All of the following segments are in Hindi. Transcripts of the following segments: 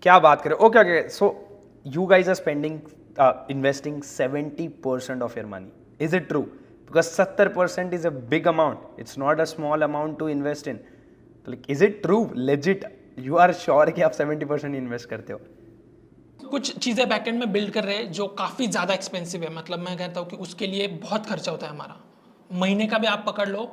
क्या बात करें. Okay, okay. So you guys are spending, investing 70% of your money. Is it true? Because 70% is a big amount. It's not a small amount to invest in. Like, is it true? Legit? You are sure कि आप 70% इन्वेस्ट करते हो? कुछ चीज़ें बैकएंड में बिल्ड कर रहे हैं जो काफ़ी ज़्यादा एक्सपेंसिव है. मतलब मैं कहता हूँ कि उसके लिए बहुत खर्चा होता है हमारा. महीने का भी आप पकड़ लो,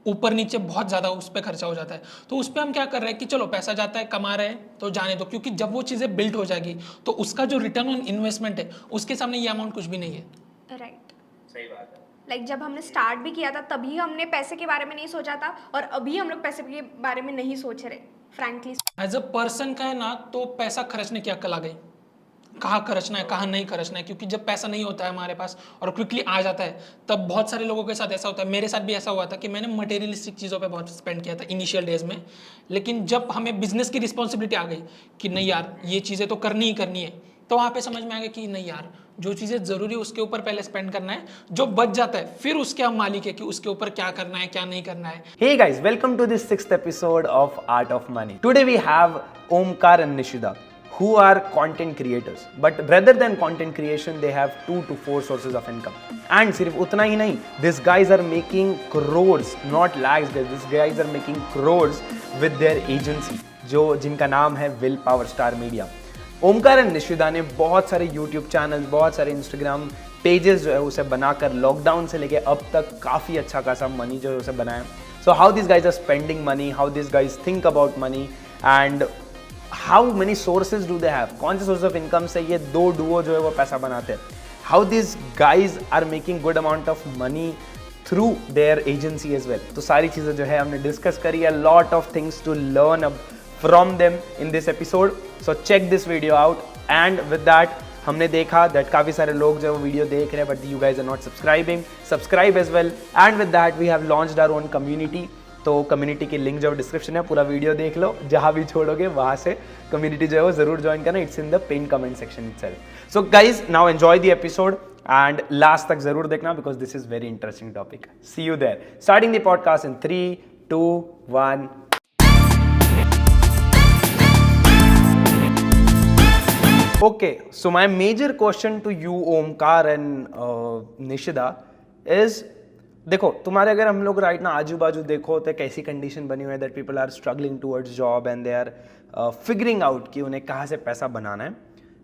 ऊपर नीचे बहुत ज़्यादा उस पर खर्चा हो जाता है. तो उस पर हम क्या कर रहे हैं कि चलो पैसा जाता है, कमा रहे हैं तो जाने दो, क्योंकि जब वो चीज़ें बिल्ड हो जाएगी तो उसका जो रिटर्न ऑन इन्वेस्टमेंट है उसके सामने ये अमाउंट कुछ भी नहीं है. राइट. सही बात है. लाइक जब हमने स्टार्ट भी किया था तभी हमने पैसे के बारे में नहीं सोचा था, और अभी हम लोग पैसे के बारे में नहीं सोच रहे फ्रैंकली. एज अ पर्सन का है ना, तो पैसा खर्चने की अक्ल आ गई. कहाँ खर्चना है, कहाँ नहीं खर्चना है. क्योंकि जब पैसा नहीं होता है हमारे पास और क्विकली आ जाता है, तब बहुत सारे लोगों के साथ ऐसा होता है. मेरे साथ भी ऐसा हुआ था कि मैंने मटेरियलिस्टिक चीज़ों पे बहुत स्पेंड किया था इनिशियल डेज में. लेकिन जब हमें बिजनेस की रिस्पॉन्सिबिलिटी आ गई कि नहीं यार ये चीज़ें तो करनी ही करनी है, तो वहाँ पे समझ में आ गया कि नहीं यार, जो चीज़ें ज़रूरी है उसके ऊपर पहले स्पेंड करना है. जो बच जाता है फिर उसके हम मालिक है कि उसके ऊपर क्या करना है क्या नहीं करना है. Hey guys, welcome to this 6th episode of Art of Money. Today we have Omkar and Nishida, who are content creators. But rather than content creation, they have 2 to 4 sources of income. And सिर्फ उतना ही नहीं, these guys are making crores, not lakhs guys, these guys are making crores with their agency, जिनका नाम है Will Power Star Media. Omkar and Nishida ने बहुत सारे यूट्यूब चैनल्स, बहुत सारे इंस्टाग्राम पेजेस जो है उसे बनाकर लॉकडाउन से लेके अब तक काफ़ी अच्छा खासा मनी जो है उसे बनाया. So how this guys are spending money, how this guys think about money, and how many sources do they have, कौन से सोर्स ऑफ इनकम से ये दो डुओ जो है वो पैसा बनाते हैं. How this guys are making good amount of money through their agency as well. तो सारी चीज़ें जो है हमने डिस्कस करी है. Lot of things to learn अब from them in this episode, so check this video out. And with that हमने देखा that काफ़ी सारे लोग जो वीडियो देख रहे हैं but you guys are not subscribing. Subscribe as well. And with that we have launched our own community. तो कम्युनिटी की लिंक जो डिस्क्रिप्शन है, पूरा वीडियो देख लो, जहाँ भी छोड़ोगे वहाँ से कम्युनिटी जो है वो ज़रूर ज्वाइन करना. It's in the pin comment section itself. So guys now enjoy the episode and last तक ज़रूर देखना because this is very interesting topic. See you there. Starting the podcast in 3, 2, 1. Okay, so my major question to you, Omkar and Nishida, is देखो तुम्हारे अगर हम लोग राइट ना आजू बाजू देखो तो कैसी कंडीशन बनी हुई है that people are struggling towards job and they are figuring out कि उन्हें कहाँ से पैसा बनाना है.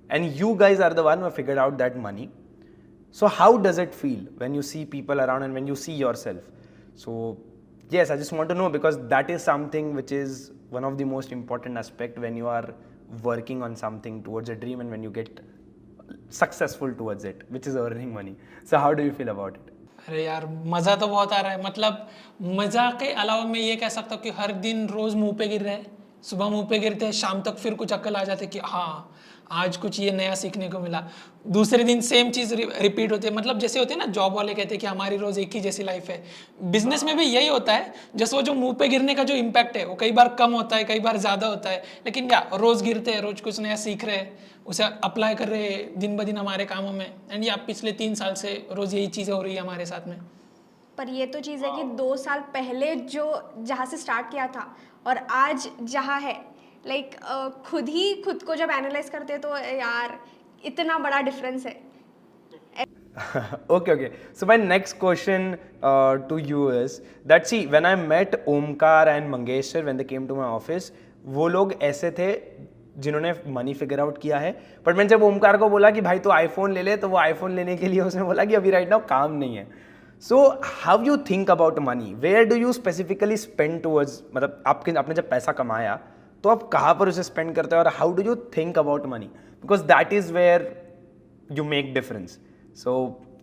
And you guys are the one who figured out that money. So how does it feel when you see people around and when you see yourself? So yes, I just want to know because that is something which is one of the most important aspect when you are working on something towards a dream and when you get successful towards it, which is earning money. So how do you feel about it? अरे यार मज़ा तो बहुत आ रहा है. मतलब मज़ा के अलावा मैं ये कह सकता हूँ कि हर दिन रोज़ मुंह पे गिर रहे हैं. सुबह मुंह पे गिरते हैं, शाम तक फिर कुछ अक्ल आ जाती है कि हाँ आज कुछ ये नया सीखने को मिला. दूसरे दिन सेम चीज़ रिपीट होती है. मतलब जैसे होते हैं ना, जॉब वाले कहते हैं कि हमारी रोज़ एक ही जैसी लाइफ है. बिजनेस में भी यही होता है. जैसे वो जो मुंह पे गिरने का जो इम्पैक्ट है वो कई बार कम होता है, कई बार ज़्यादा होता है. लेकिन क्या रोज़ गिरते हैं, रोज़ कुछ नया सीख रहे हैं, उसे अप्लाई कर रहे हैं दिन ब दिन हमारे कामों में. एंड या पिछले 3 साल से रोज़ यही चीज़ें हो रही है हमारे साथ में. पर ये तो चीज़ है कि 2 साल पहले जो जहाँ से स्टार्ट किया था और आज जहाँ है, लाइक खुद को जब एनालाइज करते हैं तो यार इतना बड़ा डिफरेंस है. Okay. So my next question to you is that see when I met Omkar and Mangesh sir when they came to my office, वो लोग ऐसे थे जिन्होंने मनी फिगर आउट किया है. बट मैंने जब ओमकार को बोला कि भाई तो आईफोन ले ले, तो वो आईफोन लेने के लिए उसने बोला कि अभी राइट नाउ काम नहीं है. So how you think about money? Where do you specifically spend towards, मतलब आपने जब पैसा कमाया तो आप कहाँ पर उसे स्पेंड करते हो और how do you think about money? Because that is where you make difference. So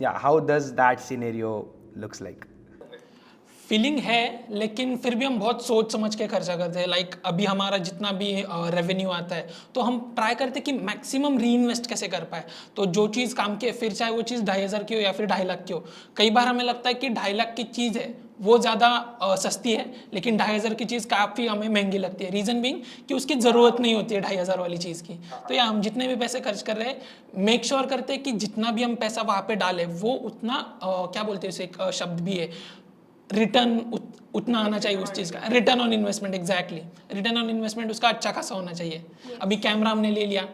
या how does that scenario looks like? Feeling है, लेकिन फिर भी हम बहुत सोच समझ के खर्चा करते हैं. लाइक अभी हमारा जितना भी रेवेन्यू आता है तो हम ट्राई करते हैं कि मैक्सिमम री इन्वेस्ट कैसे कर पाए. तो जो चीज़ काम की है, फिर चाहे वो चीज़ 2,500 की हो या फिर 2.5 लाख की हो. कई बार हमें लगता है कि 2.5 लाख की चीज़ है वो ज़्यादा सस्ती है, लेकिन 2,500 की चीज़ काफ़ी हमें महंगी लगती है. रीज़न बीइंग कि उसकी ज़रूरत नहीं होती है 2,500 वाली चीज़ की. तो या हम जितने भी पैसे खर्च कर रहे हैं मेक श्योर करते हैं कि जितना भी हम पैसा वहाँ पे डालें वो उतना क्या बोलते हैं उसे, एक शब्द भी है, रिटर्न उतना आना चाहिए उस चीज़ का, return on investment, exactly return on investment उसका अच्छा खासा होना चाहिए। अभी कैमरा हमने ले लिया,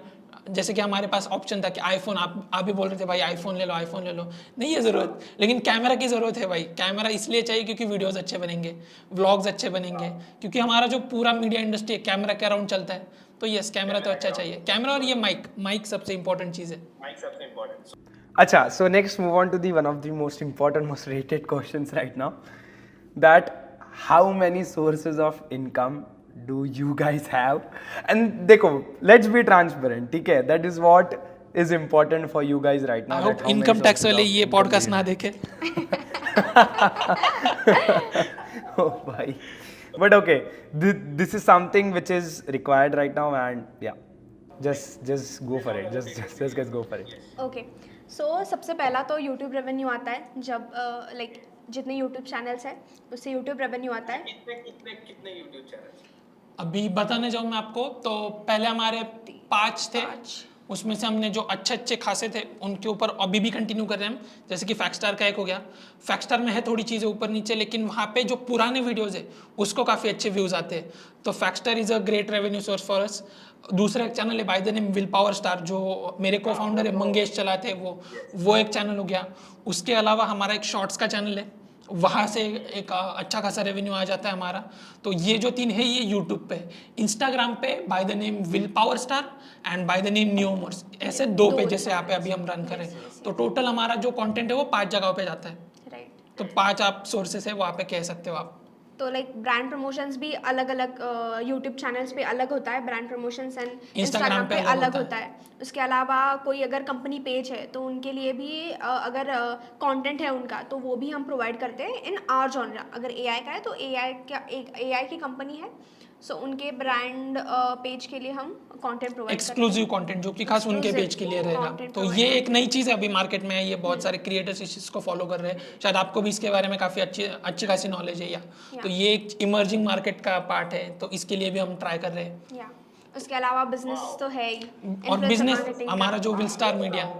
जैसे कि हमारे पास ऑप्शन था कि आईफोन, आप भी बोल रहे थे भाई आईफोन ले लो, आईफोन ले लो, नहीं है ज़रूरत, लेकिन कैमरा की ज़रूरत है भाई। कैमरा इसलिए चाहिए क्योंकि वीडियोस अच्छे बनेंगे, व्लॉग्स अच्छे बनेंगे, क्योंकि हमारा जो पूरा मीडिया इंडस्ट्री है कैमरा के अराउंड चलता है। तो यस, कैमरा तो अच्छा चाहिए, कैमरा और ये माइक सबसे इंपॉर्टेंट चीज़ है। Acha, so next move on to the one of the most important, most rated questions right now. That how many sources of income do you guys have? And देखो, let's be transparent, ठीक है? That is what is important for you guys right now. I hope income tax वाले ये पॉडकास्ट ना देखे। Oh, bhai. But okay, this is something which is required right now, and yeah, just go for it. Just guys go for it. Okay, so सबसे पहला तो यूट्यूब रेवेन्यू आता है। जब लाइक जितने यूट्यूब चैनल्स हैं उससे यूट्यूब रेवेन्यू आता है। कितने यूट्यूब चैनल? अभी बताने जाऊँ मैं आपको तो पहले हमारे 5 थे, उसमें से हमने जो अच्छे खासे थे उनके ऊपर अभी भी कंटिन्यू कर रहे हैं हम। जैसे कि फैक्सस्टार का एक हो गया, फैक्सस्टार में है थोड़ी चीज़ें ऊपर नीचे, लेकिन वहाँ पे जो पुराने वीडियोज़ है उसको काफ़ी अच्छे व्यूज़ आते हैं, तो Faxstar is a great revenue source for us. दूसरा एक चैनल है by the name Will Power Star, जो मेरे को फाउंडर है मंगेश चलाते हैं, वो एक चैनल हो गया। उसके अलावा हमारा एक शॉर्ट्स का चैनल है, वहाँ से एक अच्छा खासा रेवेन्यू आ जाता है हमारा। तो ये जो 3 है ये यूट्यूब पे, इंस्टाग्राम पे bye the name Will Power star and bye the name numerals, ऐसे 2 पेजेस है यहाँ पे अभी हम रन करें। तो टोटल हमारा जो कंटेंट है वो 5 जगहों पे जाता है। राइट, तो 5 आप सोर्सेस है वहाँ पे कह सकते हो आप। तो लाइक ब्रांड प्रमोशंस भी अलग अलग यूट्यूब चैनल्स पे अलग होता है, ब्रांड प्रमोशंस एंड इंस्टाग्राम पे अलग होता है। उसके अलावा कोई अगर कंपनी पेज है तो उनके लिए भी अगर कंटेंट है उनका तो वो भी हम प्रोवाइड करते हैं इन आवर जॉनरा। अगर एआई का है तो एआई की कंपनी है, सो उनके ब्रांड पेज के लिए हम कंटेंट प्रोवाइड एक्सक्लूसिव कंटेंट जो कि खास उनके पेज के लिए रहेगा। तो ये एक नई चीज़ है अभी मार्केट में, ये बहुत सारे क्रिएटर्स इस चीज़ को फॉलो कर रहे हैं। शायद आपको भी इसके बारे में काफ़ी अच्छी खासी नॉलेज है या तो ये एक इमर्जिंग मार्केट का पार्ट है, तो इसके लिए भी हम ट्राई कर रहे हैं। या उसके अलावा बिजनेस तो है ही, और बिजनेस हमारा जो विल स्टार मीडिया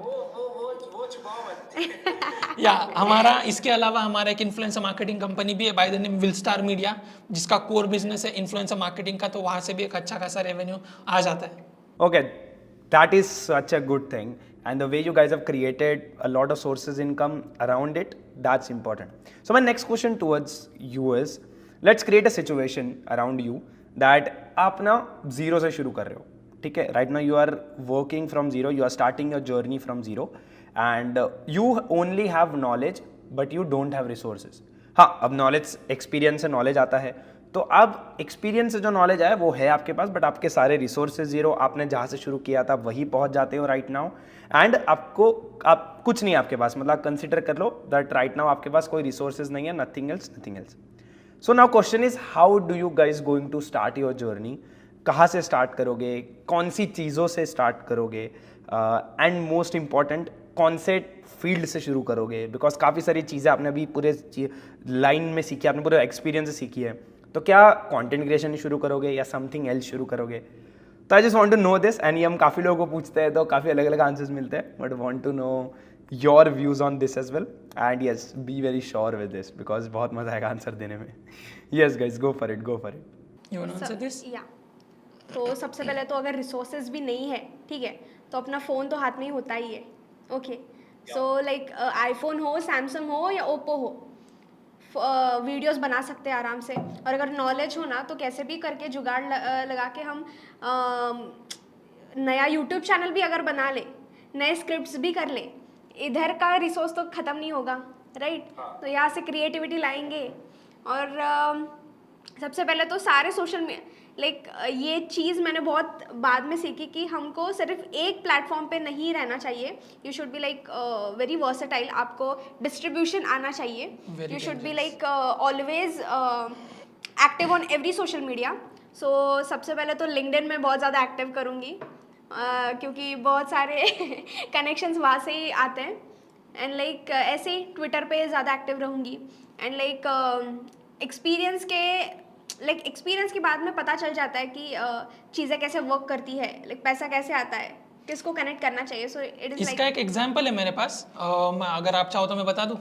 या हमारा, इसके अलावा हमारा एक इन्फ्लुएंसर मार्केटिंग कंपनी भी है by the name will star media, जिसका कोर बिजनेस है इन्फ्लुएंसर मार्केटिंग का, तो वहाँ से भी एक अच्छा खासा रेवेन्यू आ जाता है। Okay, that is such a good thing, and the way you guys have created a lot of sources income around it, that's important. So my next question towards you is, let's create a situation around you that आप ना zero से शुरू कर रहे हो, ठीक है? Right now you are working from zero, you are starting your journey from zero, and you only have knowledge but you don't have resources. हाँ, अब knowledge experience से knowledge आता है, तो अब एक्सपीरियंस से जो नॉलेज है वो है आपके पास, बट आपके सारे रिसोर्सेज जीरो, आपने जहाँ से शुरू किया था वही पहुँच जाते हो राइट नाउ, एंड आप कुछ नहीं है आपके पास, मतलब कंसिडर कर लो दैट राइट नाउ आपके पास कोई रिसोर्सेज नहीं है, nothing else. So now question is, how do you guys going to start your journey? कहाँ से स्टार्ट करोगे, कौन सी चीज़ों से स्टार्ट करोगे, एंड मोस्ट इंपॉर्टेंट कौन से फील्ड से शुरू करोगे? बिकॉज काफ़ी सारी चीज़ें आपने अभी पूरे लाइन में सीखी, आपने पूरे एक्सपीरियंस से सीखी है, तो क्या कंटेंट क्रिएशन शुरू करोगे या समथिंग एल्स शुरू करोगे? तो I just want to know this, and ये हम काफ़ी लोगों को पूछते हैं तो काफ़ी अलग अलग आंसर्स मिलते हैं, but want to know your views on this as well, and yes be very sure with this because बहुत मजा आएगा आंसर देने में। Yes guys, go for it. You want to answer this? या तो सबसे पहले तो अगर रिसोर्सेज भी नहीं है, ठीक है, तो अपना फ़ोन तो हाथ में ही होता ही है। ओके, सो लाइक आईफोन हो, सैमसंग हो या ओप्पो हो, वीडियोस बना सकते हैं आराम से। और अगर नॉलेज हो ना तो कैसे भी करके जुगाड़ लगा के हम नया यूट्यूब चैनल भी अगर बना ले, नए स्क्रिप्ट्स भी कर ले, इधर का रिसोर्स तो ख़त्म नहीं होगा, राइट? तो यहाँ से क्रिएटिविटी लाएंगे। और सबसे पहले तो सारे सोशल ये चीज़ मैंने बहुत बाद में सीखी कि हमको सिर्फ एक प्लेटफॉर्म पे नहीं रहना चाहिए, you should be very versatile, आपको डिस्ट्रीब्यूशन आना चाहिए, you should be always active on every social media. So सबसे पहले तो लिंक्डइन में बहुत ज़्यादा एक्टिव करूँगी, क्योंकि बहुत सारे कनेक्शंस वहाँ से ही आते हैं, एंड ऐसे ही ट्विटर पे ज़्यादा एक्टिव रहूँगी। एंड एक्सपीरियंस के बाद में पता चल जाता है कि चीज़ें कैसे वर्क करती है, पैसा कैसे आता है, किसको कनेक्ट करना चाहिए। सो इट इज इसका एक एग्जांपल है मेरे पास, अगर आप चाहो तो मैं बता दूं।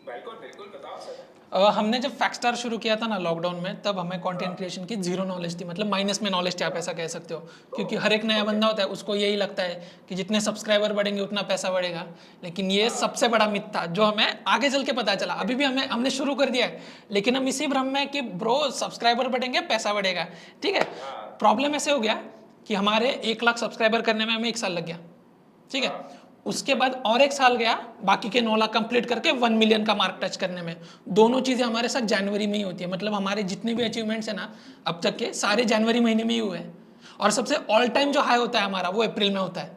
बिल्कुल बताओ सर। हमने जब फैक्सटार शुरू किया था ना लॉकडाउन में, तब हमें कंटेंट क्रिएशन की जीरो नॉलेज थी, मतलब माइनस में नॉलेज थी, आप ऐसा कह सकते हो। क्योंकि हर एक नया बंदा होता है, उसको यही लगता है कि जितने सब्सक्राइबर बढ़ेंगे उतना पैसा बढ़ेगा। लेकिन ये सबसे बड़ा मिथ था जो हमें आगे चल के पता चला। अभी भी हमने शुरू कर दिया है, लेकिन हम इसी भ्रम में कि ब्रो सब्सक्राइबर बढ़ेंगे पैसा बढ़ेगा। ठीक है, प्रॉब्लम ऐसे हो गया कि हमारे 1 लाख सब्सक्राइबर करने में हमें 1 साल लग गया। ठीक है, उसके बाद और 1 साल गया बाकी के 9 लाख कंप्लीट करके 1 मिलियन का मार्क टच करने में। दोनों चीज़ें हमारे साथ जनवरी में ही होती है, मतलब हमारे जितने भी अचीवमेंट्स हैं ना अब तक के, सारे जनवरी महीने में ही हुए हैं। और सबसे ऑल टाइम जो हाई होता है हमारा वो अप्रैल में होता है,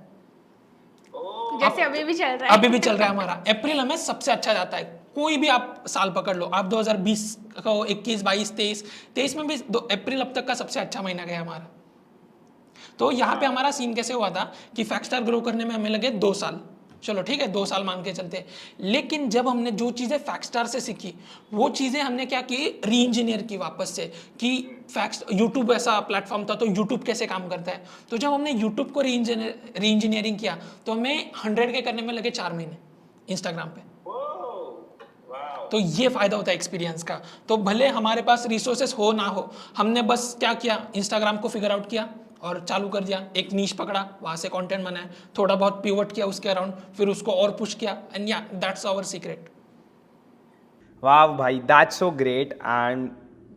जैसे अभी भी चल रहा है। अभी भी चल रहा है हमारा। अप्रैल हमें सबसे अच्छा जाता है, कोई भी आप साल पकड़ लो, आप 2020 को 21, 22, 23 में भी अप्रैल अब तक का सबसे अच्छा महीना गया हमारा। तो यहाँ पे हमारा सीन कैसे हुआ था कि फैक्सटार ग्रो करने में हमें लगे 2 साल। चलो ठीक है, 2 साल मान के चलते। लेकिन जब हमने जो चीज़ें फैक्सटार से सीखी, वो चीज़ें हमने क्या की, री इंजीनियर की वापस से, कि यूट्यूब ऐसा प्लेटफॉर्म था तो यूट्यूब कैसे काम करता है। तो जब हमने यूट्यूब को री इंजीनियरिंग किया तो हमें 100 के करने में लगे 4 महीने इंस्टाग्राम पे। तो ये फायदा होता है एक्सपीरियंस का। तो भले हमारे पास रिसोर्सेस हो ना हो, हमने बस क्या किया, इंस्टाग्राम को फिगर आउट किया और चालू कर दिया, एक नीश पकड़ा, वहां से कंटेंट बनाया, थोड़ा बहुत पिवट किया उसके अराउंड, फिर उसको और पुश किया, एंड या दैट्स आवर सीक्रेट। वाह भाई, that's so great and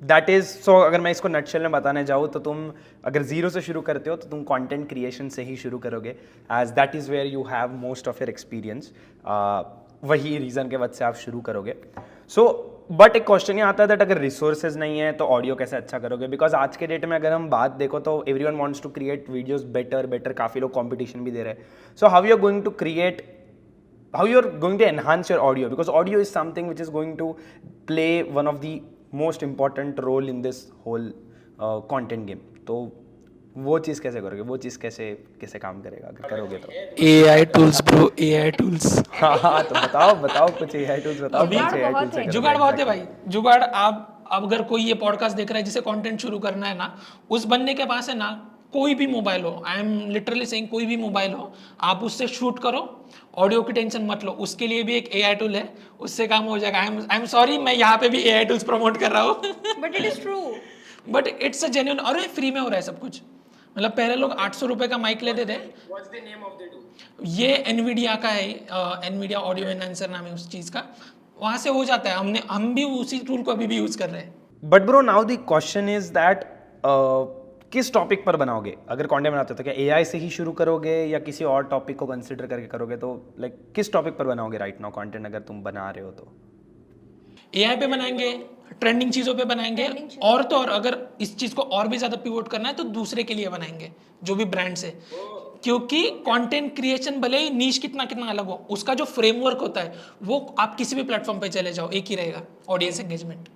that is so. अगर मैं इसको नटशेल में बताने जाऊँ तो तुम अगर जीरो से शुरू करते हो तो तुम कंटेंट क्रिएशन से ही शुरू करोगे, as that is where you have most of your experience. वही रीज़न के वजह से आप शुरू करोगे। सो बट एक क्वेश्चन ये आता है दैट अगर रिसोर्सेज नहीं है तो ऑडियो कैसे अच्छा करोगे, बिकॉज आज के डेट में अगर हम बात देखो तो everyone wants to create videos better, काफ़ी लोग कंपटीशन भी दे रहे हैं। So how you are going to create, how you're going to enhance your audio, because audio is something which is going to play one of the most important role in this whole content game. तो वो चीज़ कैसे करोगे, वो चीज़ कैसे काम करेगा अगर करोगे तो? AI tools bro, AI tools. हाँ तो बताओ कुछ AI टूल्स बताओ। जुगाड़ बहुत है भाई, जुगाड़। आप अगर कोई ये पॉडकास्ट देख रहा है जिसे कंटेंट शुरू करना है ना, उस बंदे के पास है ना कोई भी मोबाइल हो, आई एम लिटरली सेइंग कोई भी मोबाइल हो, आप उससे शूट करो, ऑडियो की टेंशन मत लो, उसके लिए भी एक AI टूल है, उससे काम हो जाएगा। आई एम सॉरी, मैं यहाँ पे भी AI टूल्स प्रमोट कर रहा हूँ, but it is true, but it's a genuine, और ये फ्री में हो रहा है सब कुछ। मतलब पहले लोग 800 रुपए का माइक लेते थे। What's the name of the tool? ये एनवीडिया का है, एनवीडिया ऑडियो एनहांसर नाम है उस चीज़ का, वहाँ से हो जाता है। हम भी उसी टूल को अभी भी यूज़ कर रहे हैं। But bro now the question is that किस टॉपिक पर बनाओगे अगर कंटेंट बनाते हो, तो क्या AI से ही शुरू करोगे या किसी और टॉपिक को कंसिडर करके करोगे? तो लाइक किस टॉपिक पर बनाओगे राइट नाउ कंटेंट अगर तुम बना रहे हो तो? AI पे बनाएंगे, ट्रेंडिंग चीज़ों पे बनाएंगे, और तो और अगर इस चीज़ को और भी ज़्यादा पिवोट करना है तो दूसरे के लिए बनाएंगे, जो भी ब्रांड्स है। क्योंकि कंटेंट क्रिएशन भले ही नीश कितना अलग हो, उसका जो फ्रेमवर्क होता है वो आप किसी भी प्लेटफॉर्म पे चले जाओ एक ही रहेगा, ऑडियंस एंगेजमेंट।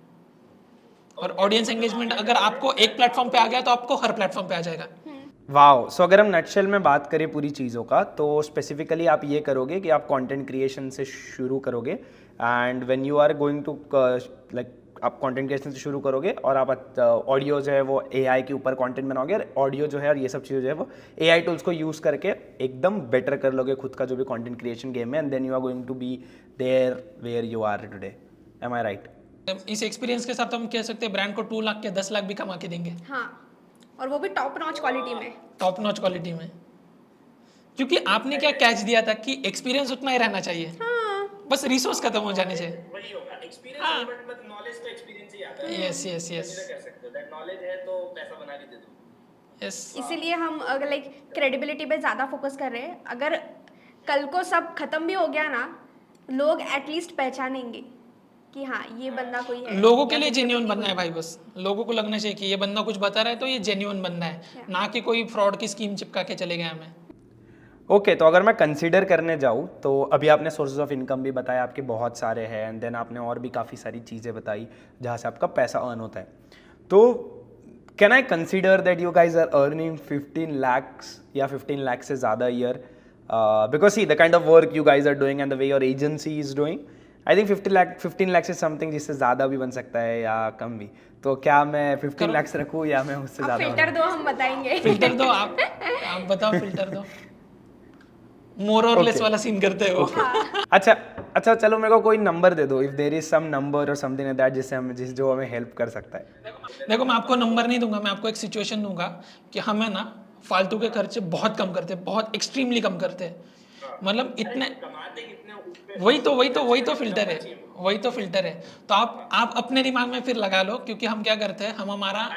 और ऑडियंस एंगेजमेंट अगर आपको एक प्लेटफॉर्म पे आ गया तो आपको हर प्लेटफॉर्म पे आ जाएगा। वाओ, सो अगर हम नटशेल में बात करें पूरी चीज़ों का, तो स्पेसिफिकली आप ये करोगे कि आप कंटेंट क्रिएशन से शुरू करोगे, and when you are going to like आप कंटेंट क्रिएशन से शुरू करोगे और आप ऑडियो जो है वो AI के ऊपर कंटेंट बनाओगे, और ऑडियो जो है और ये सब चीज़ें जो है वो AI टूल्स को यूज़ करके एकदम बेटर कर लोगे खुद का जो भी कंटेंट क्रिएशन गेम है, and then you are going to be there where you are today. Am I right? इस एक्सपीरियंस के साथ हम कह सकते हैं ब्रांड को 2 लाख के 10 लाख भी कमा के देंगे। हाँ, और वो भी टॉप नॉच क्वालिटी में, टॉप नॉच क्वालिटी में। क्योंकि आपने क्या कैच दिया था कि एक्सपीरियंस उतना ही रहना चाहिए। हाँ, बस रिसोर्स खत्म हो जाने चाहिए। वही होगा एक्सपीरियंस, बट नॉलेज तो एक्सपीरियंस ही आता है। यस यस यस कह सकते हो दैट नॉलेज है तो पैसा बना के दे दो। यस। इसीलिए हम अगर लाइक क्रेडिबिलिटी पे ज़्यादा फोकस कर रहे हैं। अगर कल को सब खत्म भी हो गया ना, लोग एटलीस्ट पहचानेंगे कि हाँ ये बंदा कोई है। लोगों के लिए जेन्युइन बनना है भाई, बस लोगों को लगना चाहिए कि ये बंदा कुछ बता रहा है तो ये जेन्युइन बंदा है, ना कि कोई फ्रॉड की स्कीम चिपका के चले गए हमें। ओके, तो अगर मैं कंसीडर करने जाऊँ तो अभी आपने सोर्सेज ऑफ इनकम भी बताया, आपके बहुत सारे हैं, एंड देन आपने और भी काफ़ी सारी चीज़ें बताई जहाँ से आपका पैसा अर्न होता है। तो can I consider that you guys are earning 15 lakhs या 15 lakhs से ज़्यादा year? Because see the kind of work you guys are doing and the way your agency is doing, I think 15 lakhs is something जिससे ज़्यादा भी बन सकता है या कम भी। तो क्या मैं 15 lakhs रखूँ या मैं उससे आप ज़्यादा? फिल्टर दो, हम बताएंगे। फिल्टर दो, आप बताओ, फिल्टर दो। मोर और लेस Okay. वाला सीन करते हैं वो। अच्छा अच्छा, चलो मेरे को कोई नंबर दे दो, if there is some number और समथिंग लाइक दैट जिस जो हमें हेल्प कर सकता है। देखो मैं आपको नंबर नहीं दूंगा, मैं आपको एक सिचुएशन दूंगा कि हमें ना फालतू के खर्चे बहुत कम करते हैं, बहुत एक्सट्रीमली कम करते हैं। मतलब इतने कमाते कितने उस पे वही तो फिल्टर है, वही तो फिल्टर है। तो आप अपने दिमाग में फिर लगा लो, क्योंकि हम क्या करते हैं, हम हमारा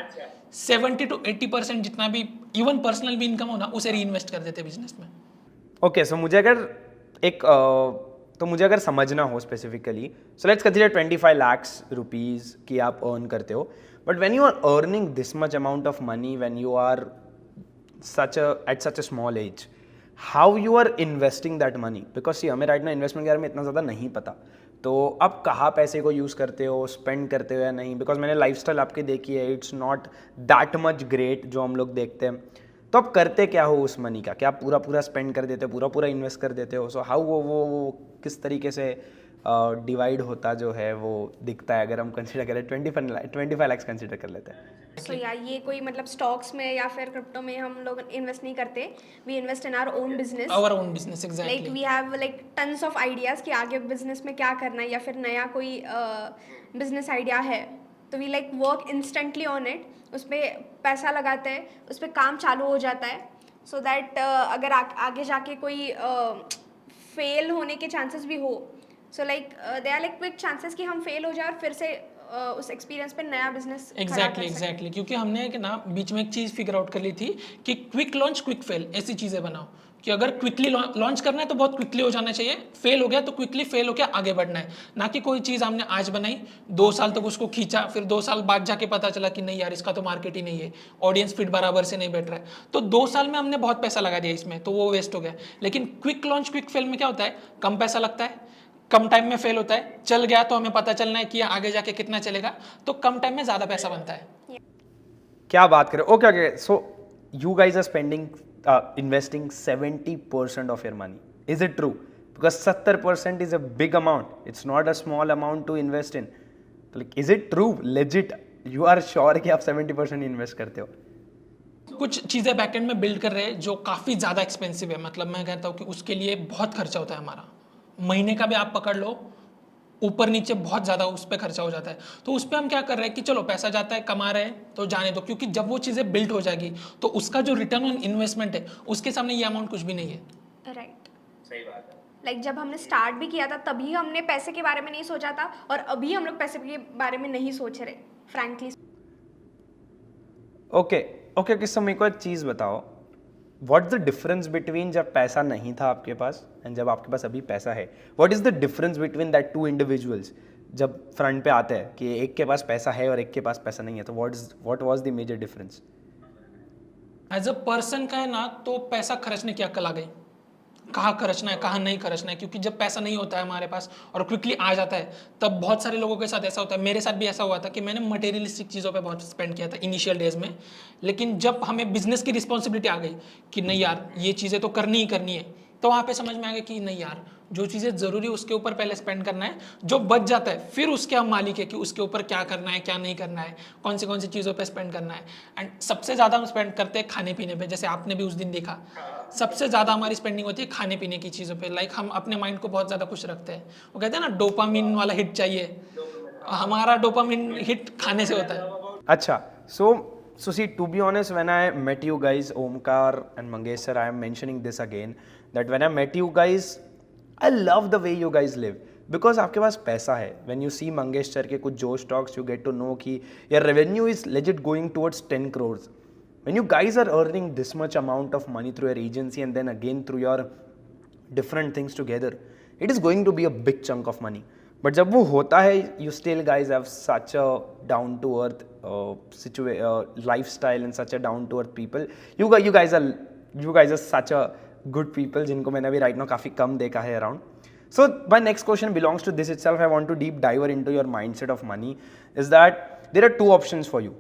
70 to 80% जितना भी इवन पर्सनल भी इनकम हो ना, उसे री इन्वेस्ट कर देते हैं बिजनेस में। ओके, सो मुझे अगर समझना हो specifically, so let's consider 25 lakhs rupees की आप अर्न करते हो, but when you are earning this much amount of money, when you are at such a small age, how you are investing that money? Because see, हमें राइट ना इन्वेस्टमेंट के बारे में इतना ज़्यादा नहीं पता, तो आप कहाँ पैसे को यूज़ करते हो, स्पेंड करते हो या नहीं? बिकॉज मैंने लाइफस्टाइल आपकी देखी है, it's not that much great जो हम लोग देखते हैं। तो आप करते क्या हो उस मनी का? क्या आप पूरा स्पेंड कर देते हो, पूरा इन्वेस्ट कर देते हो? सो हाउ वो किस तरीके से डिवाइड होता जो है वो दिखता है, अगर हम कंसिडर करें 25 lakhs कंसिडर कर लेते हैं। सो या ये कोई मतलब स्टॉक्स में या फिर क्रिप्टो में हम लोग इन्वेस्ट नहीं करते, we invest in our own business. Our own business, like exactly. We have like tons of ideas कि आगे बिजनेस में क्या करना है, या फिर नया कोई बिजनेस आइडिया है तो we like work instantly on it, उस पर पैसा लगाते हैं, उस पर काम चालू हो जाता है, सो दैट अगर आगे जाके कोई फेल होने के चांसेस भी हो, so like they are like quick chances कि हम फेल हो जाए और फिर से उस एक्सपीरियंस पे नया बिजनेस एग्जैक्टली क्योंकि हमने एक ना बीच में एक चीज़ फिगर आउट कर ली थी कि क्विक लॉन्च क्विक फेल, ऐसी चीज़ें बनाओ कि अगर क्विकली लॉन्च करना है तो बहुत क्विकली हो जाना चाहिए, फेल हो गया तो क्विकली फेल होकर आगे बढ़ना है, ना कि कोई चीज़ हमने आज बनाई 2 साल तक उसको खींचा, फिर 2 साल बाद जाके पता चला कि नहीं यार इसका तो मार्केट ही नहीं है, ऑडियंस फिट बराबर से नहीं बैठ रहा है, तो 2 साल में हमने बहुत पैसा लगा दिया इसमें, तो वो वेस्ट हो गया। लेकिन क्विक लॉन्च क्विक फेल में क्या होता है, कम पैसा लगता है, कम टाइम में फेल होता है, चल गया तो हमें पता चलना है कि आगे जाके कितना चलेगा, तो कम टाइम में ज़्यादा पैसा बनता है। क्या बात करें। Okay, so you guys are spending investing 70% of your money, is it true? Because 70% is a big amount, it's not a small amount to invest in. Is it true, legit, you are sure कि आप 70% इन्वेस्ट करते हो? कुछ चीज़ें बैकएंड में बिल्ड कर रहे हैं जो काफ़ी ज़्यादा एक्सपेंसिव है, मतलब मैं कहता हूँ कि उसके लिए बहुत खर्चा होता है हमारा, महीने का भी आप पकड़ लो, ऊपर नीचे बहुत ज़्यादा उस पर खर्चा हो जाता है। तो उस पर हम क्या कर रहे हैं कि चलो पैसा जाता है, कमा रहे हैं तो जाने दो, क्योंकि जब वो चीज़ें बिल्ड हो जाएगी तो उसका जो रिटर्न ऑन इन्वेस्टमेंट है उसके सामने ये अमाउंट कुछ भी नहीं है। राइट। सही बात है। लाइक जब हमने स्टार्ट भी किया था तभी हमने पैसे के बारे में नहीं सोचा था, और अभी हम लोग पैसे के बारे में नहीं सोच रहे, फ्रैंकली। ओके, किस समय को एक चीज़ बताओ, what is the difference between जब पैसा नहीं था आपके पास एंड जब आपके पास अभी पैसा है? What is the difference between that two individuals जब फ्रंट पे आते हैं कि एक के पास पैसा है और एक के पास पैसा नहीं है? तो what was the major difference? As a person का है ना, तो पैसा खर्चने की अक्ल आ गई, कहाँ खर्चना है कहाँ नहीं खर्चना है, क्योंकि जब पैसा नहीं होता है हमारे पास और क्विकली आ जाता है, तब बहुत सारे लोगों के साथ ऐसा होता है, मेरे साथ भी ऐसा हुआ था कि मैंने मटेरियलिस्टिक चीज़ों पे बहुत स्पेंड किया था इनिशियल डेज में, लेकिन जब हमें बिजनेस की रिस्पॉन्सिबिलिटी आ गई कि नहीं यार ये चीज़ें तो करनी ही करनी है, तो वहाँ पे समझ में आ गया कि नहीं यार जो चीज़ें ज़रूरी उसके ऊपर पहले स्पेंड करना है, जो बच जाता है फिर उसके हम मालिक है कि उसके ऊपर क्या करना है क्या नहीं करना है, कौन सी चीज़ों पे स्पेंड करना है। एंड सबसे ज़्यादा हम स्पेंड करते हैं खाने पीने पे, जैसे आपने भी उस दिन देखा, सबसे ज़्यादा हमारी स्पेंडिंग होती है खाने पीने की चीज़ों पे। लाइक हम अपने माइंड को बहुत ज़्यादा खुश रखते हैं, वो कहते हैं ना डोपामिन वाला हिट चाहिए, हमारा डोपामिन हिट खाने से होता है। अच्छा, so see, to be honest, when I met you guys, Omkar and Mangesh sir, I am mentioning this again, that when I met you guys, I love the way you guys live, because आपके पास पैसा है। When you see Mangesh sir के कुछ Josh talks, you get to know कि your revenue is legit going towards 10 crores. When you guys are earning this much amount of money through your agency and then again through your different things together, it is going to be a big chunk of money. But जब वो होता है, you still guys have such a down to earth lifestyle and such a down to earth people. You guys are such a good people जिनको मैंने अभी right now काफ़ी कम देखा है around. So my next question belongs to this itself. I want to deep dive into your mindset of money. Is that there are two options for you.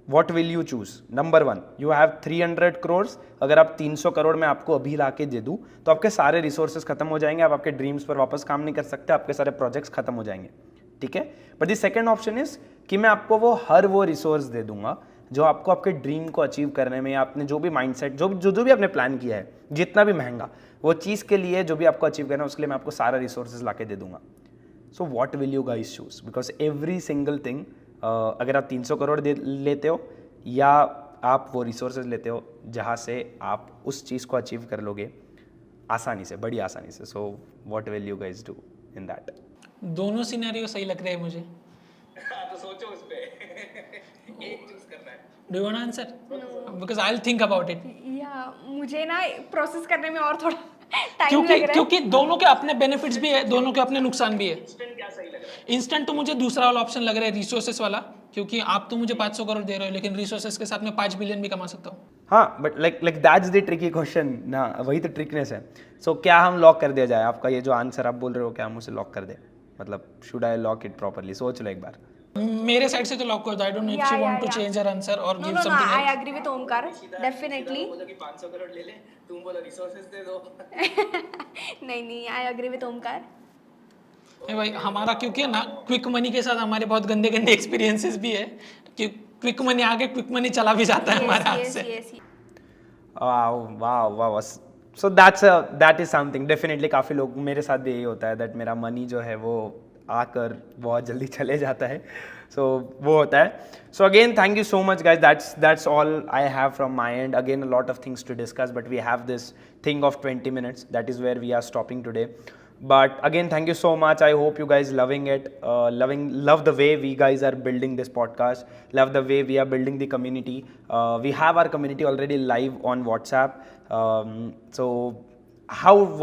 What will you choose? Number one, you have 300 crores. अगर आप 300 करोड़ में आपको अभी ला के दे दूँ तो आपके सारे रिसोर्सेज खत्म हो जाएंगे, आप आपके ड्रीम्स पर वापस काम नहीं कर सकते, आपके सारे प्रोजेक्ट्स खत्म हो जाएंगे, ठीक है? But the second option is कि मैं आपको हर वो रिसोर्स दे दूंगा जो आपको आपके ड्रीम को अचीव करने में, आपने जो भी माइंडसेट जो भी आपने प्लान किया है, जितना भी महंगा, वो चीज़ के लिए जो भी आपको अचीव करना है उसके लिए मैं आपको सारा रिसोर्सेज ला के दे दूंगा. So what will you guys choose? Because every single thing, अगर आप 300 करोड़ लेते हो या आप वो रिसोर्सेज लेते हो जहाँ से आप उस चीज़ को अचीव कर लोगे आसानी से, बड़ी आसानी से. So what will you guys do in that? दोनों सिनेरियो सही लग रहे हैं मुझे. हाँ तो सोचो उस पे एक चूज करना है. Do you want answer? Because I will think about it. या मुझे ना प्रोसेस करने में और थोड़ा टाइम क्योंकि लग रहा है. क्योंकि दोनों के अपने बेनिफिट्स भी है, दोनों के अपने नुकसान भी है. इंस्टेंट क्या सही लग रहा है? इंस्टेंट तो मुझे दूसरा वाला ऑप्शन लग रहा है, रिसोर्सेस वाला, क्योंकि आप तो मुझे 500 करोड़ दे रहे हो लेकिन रिसोर्सेस के साथ मैं 5 बिलियन भी कमा सकता हूँ. हाँ, but like that's the tricky question ना, वही तो ट्रिकनेस है. सो क्या हम लॉक कर दिया जाए? आपका ये जो आंसर आप बोल रहे हो, क्या हम उसे लॉक कर दें? मतलब should I lock it properly? सोच लो एक बार. मेरे साइड से तो लॉक कर दो. I don't know if Yeah, you want to yeah. Change your answer और no give no no, something I else. Agree with Omkar definitely. बोलो कि 500 करोड़ ले ले, तुम बोलो रिसोर्सेज दे दो. नहीं, आई एग्री विद ओमकार. ए भाई हमारा क्योंकि ना क्विक मनी के साथ हमारे बहुत गंदे गंदे एक्सपीरियंसेस भी है कि क्विक मनी आगे क्विक मनी चला भी जाता है हमारे हाथ से. यस. वाह. So that is something. Definitely काफ़ी लोग, मेरे साथ भी यही होता है दैट मेरा मनी जो है वो आकर बहुत जल्दी चले जाता है. सो वो होता है. So again thank you so much guys. That's all I have from my end. Again a lot of things to discuss but we have this thing of 20 minutes. That is where we are stopping today. But again, thank you so much. I hope you guys loving it, love the way we guys are building this podcast, love the way we are building the community. We have our community already live on WhatsApp. So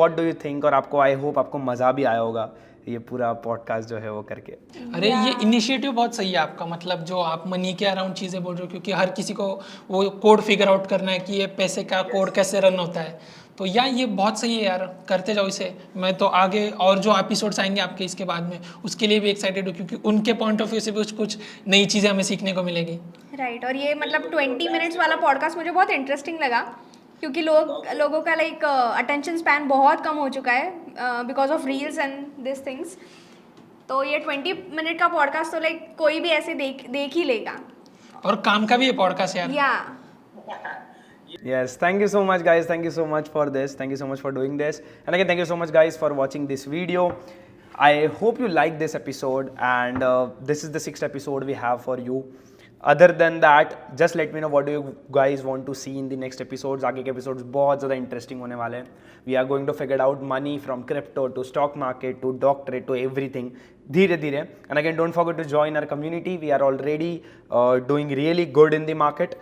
what do you think? और आपको I hope आपको मज़ा भी आया होगा ये पूरा पॉडकास्ट जो है वो करके. अरे ये इनिशिएटिव बहुत सही है आपका. मतलब जो आप मनी के अराउंड चीज़ें बोल रहे हो, क्योंकि हर किसी को वो कोड फिगर आउट करना है कि ये पैसे का कोड कैसे रन होता है. तो यार ये बहुत सही है यार, करते जाओ इसे. मैं तो आगे और जो एपिसोड्स आएंगे आपके इसके बाद में उसके लिए भी एक्साइटेड हूँ, क्योंकि उनके पॉइंट ऑफ व्यू से भी कुछ नई चीज़ें हमें सीखने को मिलेगी. राइट. और ये मतलब 20 minutes वाला पॉडकास्ट मुझे बहुत इंटरेस्टिंग लगा, क्योंकि लोगों का लाइक अटेंशन स्पैन बहुत कम हो चुका है because of reels and this things. तो ये 20 minute का पॉडकास्ट तो लाइक कोई भी ऐसे देख ही लेगा. और काम का भी ये पॉडकास्ट यार. या Yes, thank you so much guys, thank you so much for this, thank you so much for doing this, and again thank you so much guys for watching this video. I hope you liked this episode, and this is the 6th episode we have for you. Other than that, just let me know what do you guys want to see in the next episodes. आगे के episodes बहुत ज़्यादा interesting होने वाले हैं. We are going to figure out money from crypto to stock market to doctorate to everything. धीरे धीरे. And again, don't forget to join our community. We are already doing really good in the market.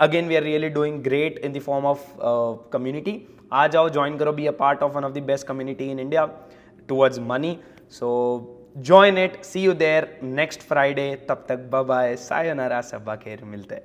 Again, we are really doing great in the form of community. आ जाओ, join करो, be a part of one of the best community in India towards money. So join it. See you there next Friday. तब तक bye bye. Sayonara. Sabba khair. मिलते हैं.